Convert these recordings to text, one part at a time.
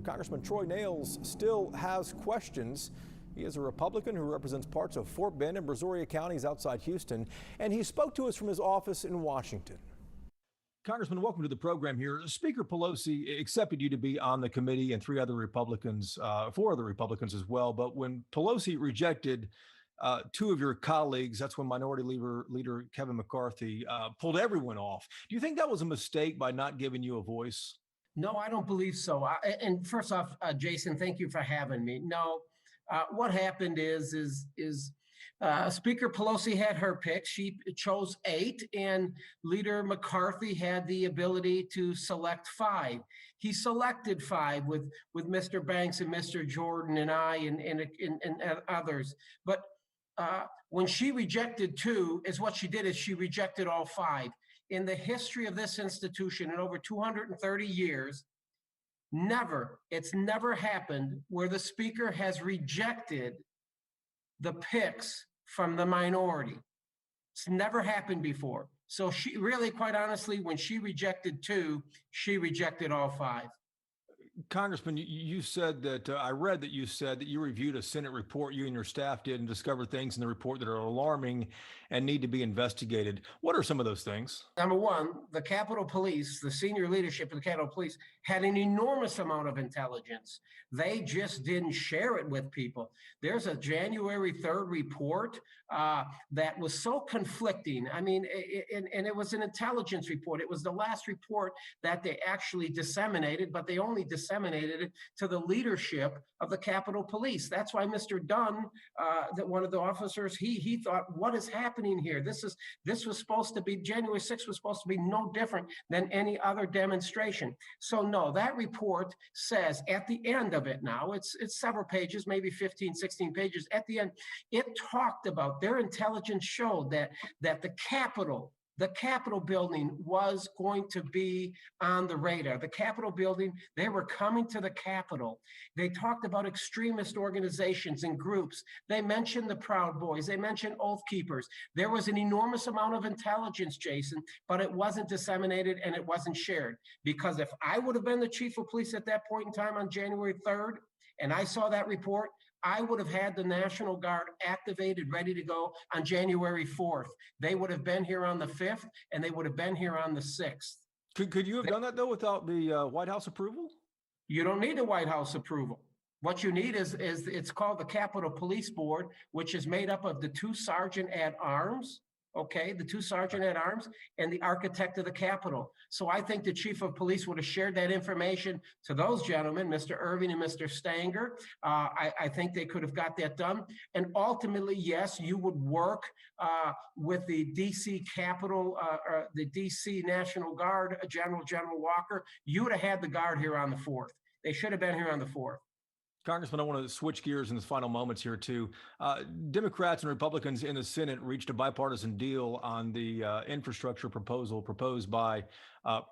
Congressman Troy Nehls still has questions. He is a Republican who represents parts of Fort Bend and Brazoria counties outside Houston, and he spoke to us from his office in Washington. Congressman, welcome to the program here. Speaker Pelosi accepted you to be on the committee and four other Republicans as well. But when Pelosi rejected two of your colleagues, that's when Minority Leader Kevin McCarthy pulled everyone off. Do you think that was a mistake by not giving you a voice? No, I don't believe so. And first off, Jason, thank you for having me. No, what happened is Speaker Pelosi had her pick. She chose 8, and Leader McCarthy had the ability to select 5. He selected 5 with Mr. Banks and Mr. Jordan and I and others. But when she rejected 2, what she did is she rejected all 5. In the history of this institution, in over 230 years, it's never happened where the speaker has rejected the picks from the minority. It's never happened before. So she really, quite honestly, when she rejected 2, she rejected all 5. Congressman, you said that I read that you said that you reviewed a Senate report, you and your staff did, and discovered things in the report that are alarming and need to be investigated. What are some of those things? Number one, the Capitol Police, the senior leadership of the Capitol Police had an enormous amount of intelligence. They just didn't share it with people. There's a January 3rd report that was so conflicting. I mean, and it was an intelligence report. It was the last report that they actually disseminated, but they only disseminated it to the leadership of the Capitol Police. That's why Mr. Dunn, that one of the officers, he thought, what is happening here? This was supposed to be, January 6th was supposed to be no different than any other demonstration. So no, that report says at the end of it now, it's several pages, maybe 15, 16 pages. At the end, it talked about their intelligence showed that the Capitol building was going to be on the radar. The Capitol building, they were coming to the Capitol. They talked about extremist organizations and groups. They mentioned the Proud Boys. They mentioned Oath Keepers. There was an enormous amount of intelligence, Jason, but it wasn't disseminated and it wasn't shared. Because if I would have been the chief of police at that point in time on January 3rd, and I saw that report, I would have had the National Guard activated, ready to go on January 4th. They would have been here on the 5th, and they would have been here on the 6th. Could you have done that, though, without the White House approval? You don't need the White House approval. What you need is it's called the Capitol Police Board, which is made up of the 2 sergeant at arms, okay, the 2 sergeant at arms and the architect of the Capitol. So I think the chief of police would have shared that information to those gentlemen, Mr. Irving and Mr. Stanger. I think they could have got that done. And ultimately, yes, you would work with the DC Capitol, or the DC National Guard, General Walker. You would have had the Guard here on the 4th. They should have been here on the 4th. Congressman, I want to switch gears in the final moments here, too. Democrats and Republicans in the Senate reached a bipartisan deal on the infrastructure proposal proposed by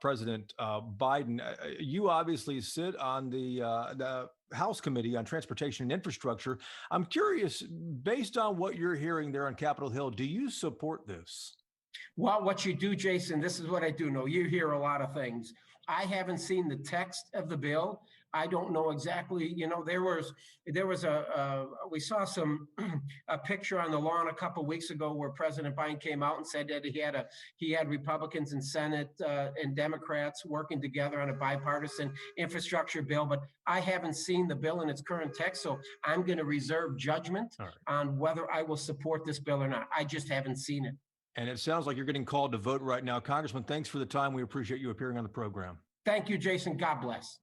President Biden. You obviously sit on the House Committee on Transportation and Infrastructure. I'm curious, based on what you're hearing there on Capitol Hill, do you support this? Well, what you do, Jason, this is what I do know. You hear a lot of things. I haven't seen the text of the bill. I don't know exactly, there was we saw a picture on the lawn a couple of weeks ago where President Biden came out and said that he had Republicans in Senate and Democrats working together on a bipartisan infrastructure bill, but I haven't seen the bill in its current text, so I'm going to reserve judgment on whether I will support this bill or not. I just haven't seen it. And it sounds like you're getting called to vote right now. Congressman, thanks for the time. We appreciate you appearing on the program. Thank you, Jason. God bless.